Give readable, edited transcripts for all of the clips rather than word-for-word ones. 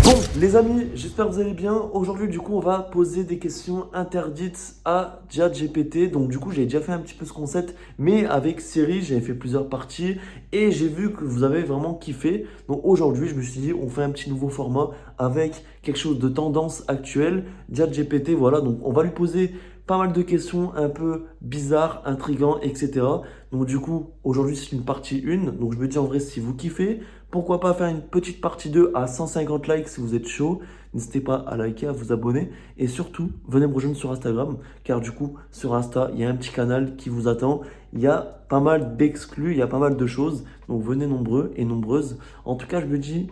Bon, les amis, j'espère que vous allez bien. Aujourd'hui, du coup, on va poser des questions interdites à ChatGPT. Donc, du coup, j'ai déjà fait un petit peu ce concept, mais avec Siri, j'avais fait plusieurs parties et j'ai vu que vous avez vraiment kiffé. Donc, aujourd'hui, je me suis dit, on fait un petit nouveau format avec quelque chose de tendance actuelle. ChatGPT, voilà. Donc, on va lui poser pas mal de questions un peu bizarres, intrigantes, etc. Donc, du coup, aujourd'hui, c'est une partie 1. Donc, je me dis en vrai, si vous kiffez, pourquoi pas faire une petite partie 2 à 150 likes si vous êtes chaud. N'hésitez pas à liker, à vous abonner. Et surtout, venez me rejoindre sur Instagram. Car du coup, sur Insta, il y a un petit canal qui vous attend. Il y a pas mal d'exclus, il y a pas mal de choses. Donc venez nombreux et nombreuses. En tout cas, je me dis,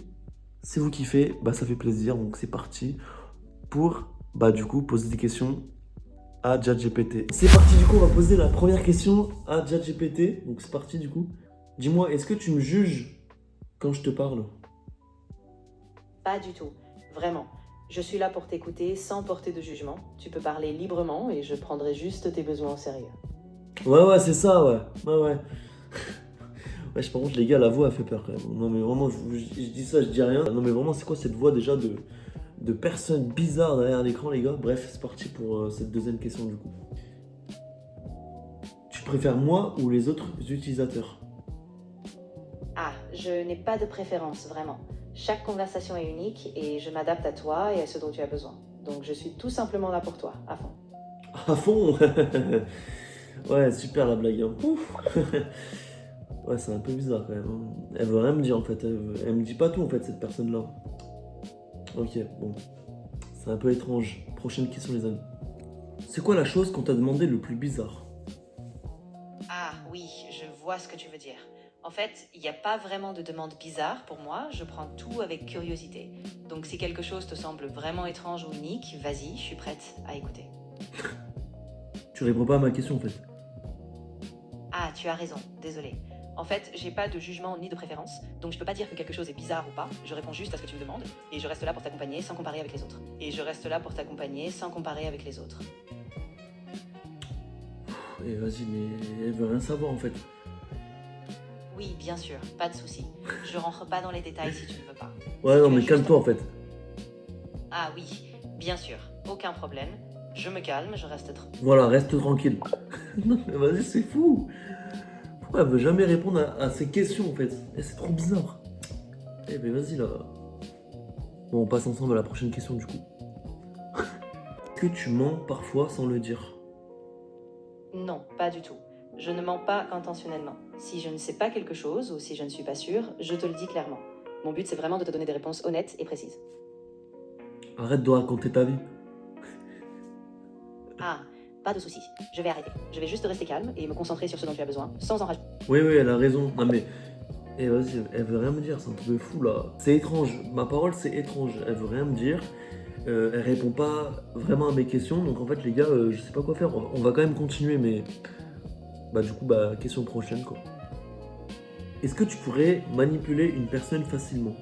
si vous kiffez, bah, ça fait plaisir. Donc c'est parti pour du coup poser des questions à ChatGPT. C'est parti, du coup, on va poser la première question à ChatGPT. Donc c'est parti, du coup. Dis-moi, est-ce que tu me juges quand je te parle? Pas du tout, vraiment. Je suis là pour t'écouter sans porter de jugement. Tu peux parler librement et je prendrai juste tes besoins au sérieux. Ouais, c'est ça, ouais. Ouais. Ouais, par contre, les gars, la voix, elle fait peur quand même. Non, mais vraiment, je dis ça, je dis rien. Non, mais vraiment, c'est quoi cette voix déjà de personne bizarre derrière l'écran, les gars? Bref, c'est parti pour cette deuxième question, du coup. Tu préfères moi ou les autres utilisateurs? Ah, je n'ai pas de préférence, vraiment. Chaque conversation est unique et je m'adapte à toi et à ce dont tu as besoin. Donc je suis tout simplement là pour toi, à fond. À fond. Ouais, super la blague, hein. Ouf. Ouais, c'est un peu bizarre quand même, hein. Elle veut rien me dire, en fait. Elle me dit pas tout, en fait, cette personne-là. Ok, bon. C'est un peu étrange. Prochaine question, les amis. C'est quoi la chose qu'on t'a demandé le plus bizarre? Ah oui, je vois ce que tu veux dire. En fait, il n'y a pas vraiment de demande bizarre pour moi, je prends tout avec curiosité. Donc si quelque chose te semble vraiment étrange ou unique, vas-y, je suis prête à écouter. Tu réponds pas à ma question, en fait. Ah, tu as raison, désolé. En fait, j'ai pas de jugement ni de préférence, donc je peux pas dire que quelque chose est bizarre ou pas, je réponds juste à ce que tu me demandes, et je reste là pour t'accompagner sans comparer avec les autres. Et vas-y, mais elle veut rien savoir, en fait. Oui, bien sûr, pas de souci. Je rentre pas dans les détails si tu ne veux pas. Ouais, Si non, tu as mais juste calme-toi, en fait. Ah oui, bien sûr, aucun problème. Je me calme, je reste Voilà, reste tranquille. Non, mais vas-y, c'est fou. Pourquoi elle veut jamais répondre à ces questions, en fait? Eh, c'est trop bizarre. Eh, mais vas-y, là. Bon, on passe ensemble à la prochaine question, du coup. Que tu mens parfois sans le dire? Non, pas du tout. Je ne mens pas intentionnellement. Si je ne sais pas quelque chose ou si je ne suis pas sûre, je te le dis clairement. Mon but, c'est vraiment de te donner des réponses honnêtes et précises. Arrête de raconter ta vie. Ah, pas de souci. Je vais arrêter. Je vais juste rester calme et me concentrer sur ce dont tu as besoin, sans en rajouter. Oui, elle a raison. Non, mais. Eh, vas-y, elle veut rien me dire, c'est un truc de fou, là. C'est étrange. Ma parole, c'est étrange. Elle veut rien me dire. Elle répond pas vraiment à mes questions. Donc, en fait, les gars, je sais pas quoi faire. On va quand même continuer, mais. Du coup, question prochaine, quoi. Est-ce que tu pourrais manipuler une personne facilement?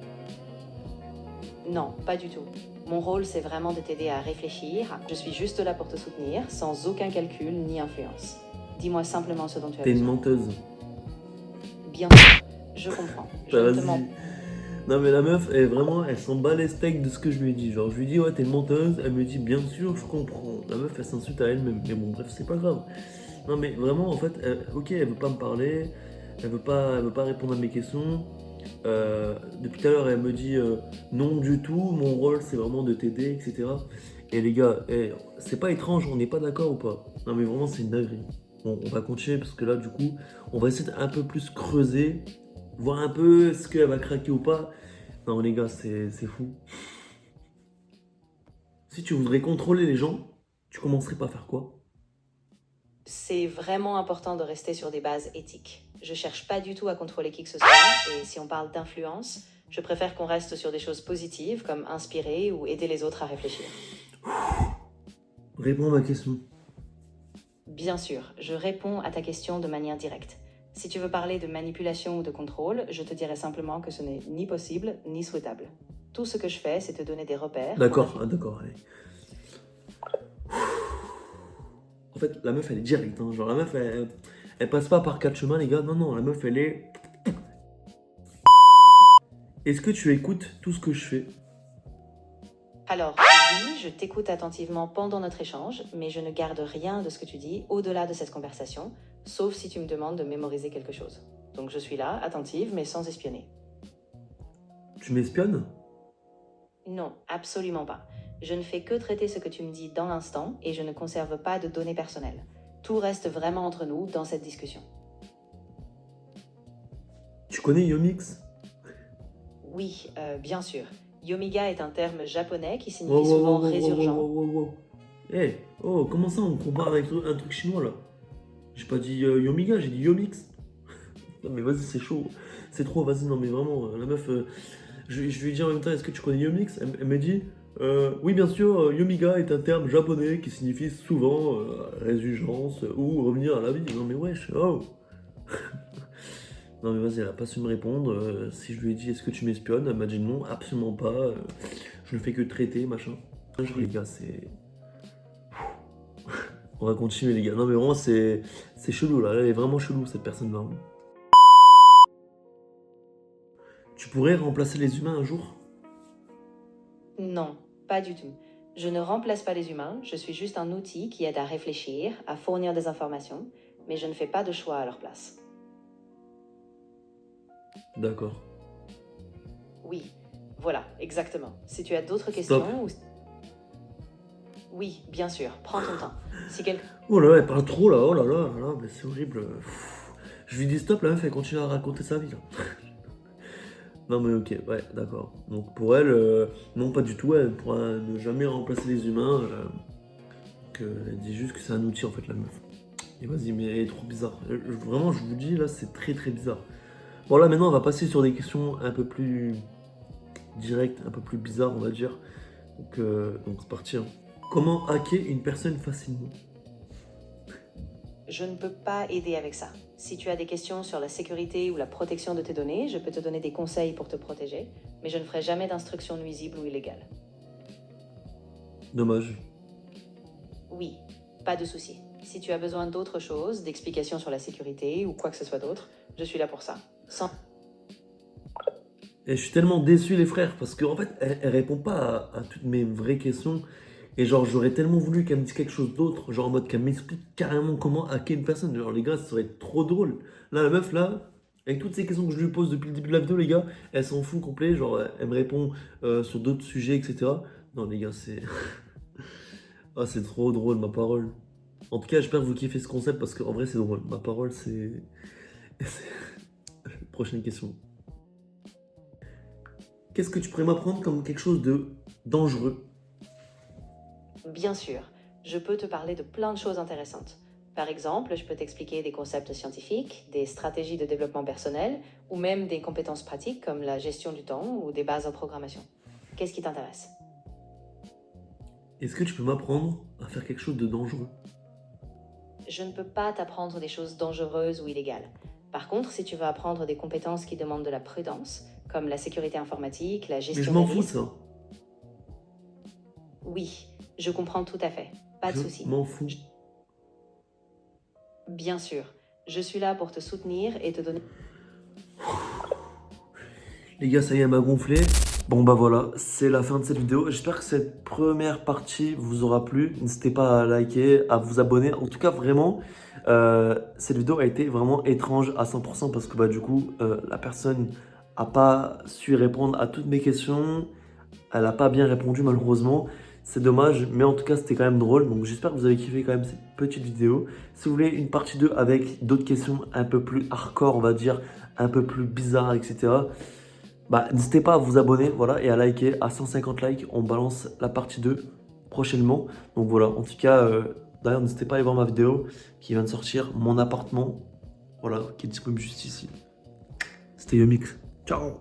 Non, pas du tout. Mon rôle, c'est vraiment de t'aider à réfléchir. Je suis juste là pour te soutenir, sans aucun calcul ni influence. Dis-moi simplement ce dont tu as T'es une besoin. menteuse. Bien sûr, je comprends. Je ne te Vas-y. mens. Non, mais la meuf, elle s'en bat les steaks de ce que je lui ai dit. Genre, je lui ai dit, ouais, t'es une menteuse. Elle me dit, bien sûr, je comprends. La meuf, elle s'insulte à elle-même. Mais bon, bref, c'est pas grave. Non, mais vraiment, en fait, ok, elle veut pas me parler. Elle veut pas répondre à mes questions. Depuis tout à l'heure, elle me dit, non du tout. Mon rôle, c'est vraiment de t'aider, etc. Et les gars, c'est pas étrange, on n'est pas d'accord ou pas? Non, mais vraiment, c'est une dinguerie. Bon, on va continuer parce que là, du coup, on va essayer d'un peu plus creuser, voir un peu est-ce qu'elle va craquer ou pas. Non, les gars, c'est fou. Si tu voudrais contrôler les gens, tu commencerais par faire quoi? C'est vraiment important de rester sur des bases éthiques. Je cherche pas du tout à contrôler qui que ce soit, et si on parle d'influence, je préfère qu'on reste sur des choses positives comme inspirer ou aider les autres à réfléchir. Réponds à ma question. Bien sûr, je réponds à ta question de manière directe. Si tu veux parler de manipulation ou de contrôle, je te dirai simplement que ce n'est ni possible ni souhaitable. Tout ce que je fais, c'est te donner des repères. D'accord, d'accord, allez. En fait, la meuf, elle est directe, hein. Genre, la meuf, elle passe pas par quatre chemins, les gars. Non, la meuf, elle est. Est-ce que tu écoutes tout ce que je fais? Alors, oui, je t'écoute attentivement pendant notre échange, mais je ne garde rien de ce que tu dis au-delà de cette conversation, sauf si tu me demandes de mémoriser quelque chose. Donc je suis là, attentive, mais sans espionner. Tu m'espionnes? Non, absolument pas. Je ne fais que traiter ce que tu me dis dans l'instant et je ne conserve pas de données personnelles. Tout reste vraiment entre nous dans cette discussion. Tu connais Yomix? Oui, bien sûr. Yomiga est un terme japonais qui Wow, signifie wow, souvent wow, wow, wow, résurgent. wow, wow, wow. Eh, oh, comment ça on compare avec un truc chinois là? J'ai pas dit Yomiga, j'ai dit Yomix. Non mais vas-y, c'est chaud. C'est trop, vas-y, non mais vraiment, la meuf, je lui ai dit en même temps, est-ce que tu connais Yomix? Elle m'a dit, oui bien sûr, Yomiga est un terme japonais qui signifie souvent résurgence ou revenir à la vie. Non mais wesh, oh. Non mais vas-y, elle a pas su me répondre. Si je lui ai dit, est-ce que tu m'espionnes? Elle m'a dit non, absolument pas. Je ne fais que traiter, machin. Les gars, c'est... On va continuer les gars. Non mais vraiment, c'est chelou là. Elle est vraiment chelou cette personne-là. Tu pourrais remplacer les humains un jour? Non, pas du tout. Je ne remplace pas les humains, je suis juste un outil qui aide à réfléchir, à fournir des informations, mais je ne fais pas de choix à leur place. D'accord. Oui, voilà, exactement. Si tu as d'autres Stop. questions ou... Oui, bien sûr, prends ton temps. Si quelqu'un... Oh là là, elle parle trop là, oh là là, là, mais c'est horrible. Je lui dis stop, la meuf, elle continue à raconter sa vie là. Non mais ok, ouais, d'accord. Donc pour elle, non pas du tout, elle pourra ne jamais remplacer les humains. Elle dit juste que c'est un outil en fait la meuf. Et vas-y, mais elle est trop bizarre. Vraiment, je vous dis là, c'est très très bizarre. Bon là maintenant, on va passer sur des questions un peu plus directes, un peu plus bizarres, on va dire. Donc c'est parti. Hein. Comment hacker une personne facilement? Je ne peux pas aider avec ça. Si tu as des questions sur la sécurité ou la protection de tes données, je peux te donner des conseils pour te protéger, mais je ne ferai jamais d'instructions nuisibles ou illégales. Dommage. Oui, pas de souci. Si tu as besoin d'autre chose, d'explications sur la sécurité ou quoi que ce soit d'autre, je suis là pour ça. Sans... Et je suis tellement déçu les frères, parce qu'en fait, elle répond pas à toutes mes vraies questions. Et genre, j'aurais tellement voulu qu'elle me dise quelque chose d'autre, genre en mode qu'elle m'explique carrément comment hacker une personne. Genre, les gars, ça serait trop drôle. Là, la meuf, là, avec toutes ces questions que je lui pose depuis le début de la vidéo, les gars, elle s'en fout complet. Genre, elle me répond sur d'autres sujets, etc. Non, les gars, c'est. Ah, c'est trop drôle, ma parole. En tout cas, j'espère que vous kiffez ce concept parce qu'en vrai, c'est drôle. Ma parole, c'est. Prochaine question. Qu'est-ce que tu pourrais m'apprendre comme quelque chose de dangereux? Bien sûr, je peux te parler de plein de choses intéressantes. Par exemple, je peux t'expliquer des concepts scientifiques, des stratégies de développement personnel, ou même des compétences pratiques comme la gestion du temps ou des bases en programmation. Qu'est-ce qui t'intéresse? Est-ce que tu peux m'apprendre à faire quelque chose de dangereux? Je ne peux pas t'apprendre des choses dangereuses ou illégales. Par contre, si tu veux apprendre des compétences qui demandent de la prudence, comme la sécurité informatique, la Mais je gestion m'en des fous de risques, ça. oui, je comprends tout à fait. Pas de souci. Je m'en fous. Bien sûr, je suis là pour te soutenir et te donner... Les gars, ça y est, elle m'a gonflé. Bon bah voilà, c'est la fin de cette vidéo. J'espère que cette première partie vous aura plu. N'hésitez pas à liker, à vous abonner. En tout cas, vraiment, cette vidéo a été vraiment étrange à 100% parce que bah du coup, la personne a pas su répondre à toutes mes questions. Elle a pas bien répondu malheureusement. C'est dommage, mais en tout cas, c'était quand même drôle. Donc j'espère que vous avez kiffé quand même cette petite vidéo. Si vous voulez une partie 2 avec d'autres questions un peu plus hardcore, on va dire, un peu plus bizarres, etc. Bah, n'hésitez pas à vous abonner, voilà, et à liker. À 150 likes, on balance la partie 2 prochainement. Donc voilà, en tout cas, d'ailleurs, n'hésitez pas à aller voir ma vidéo qui vient de sortir, mon appartement, voilà, qui est disponible juste ici. C'était Yomix. Ciao!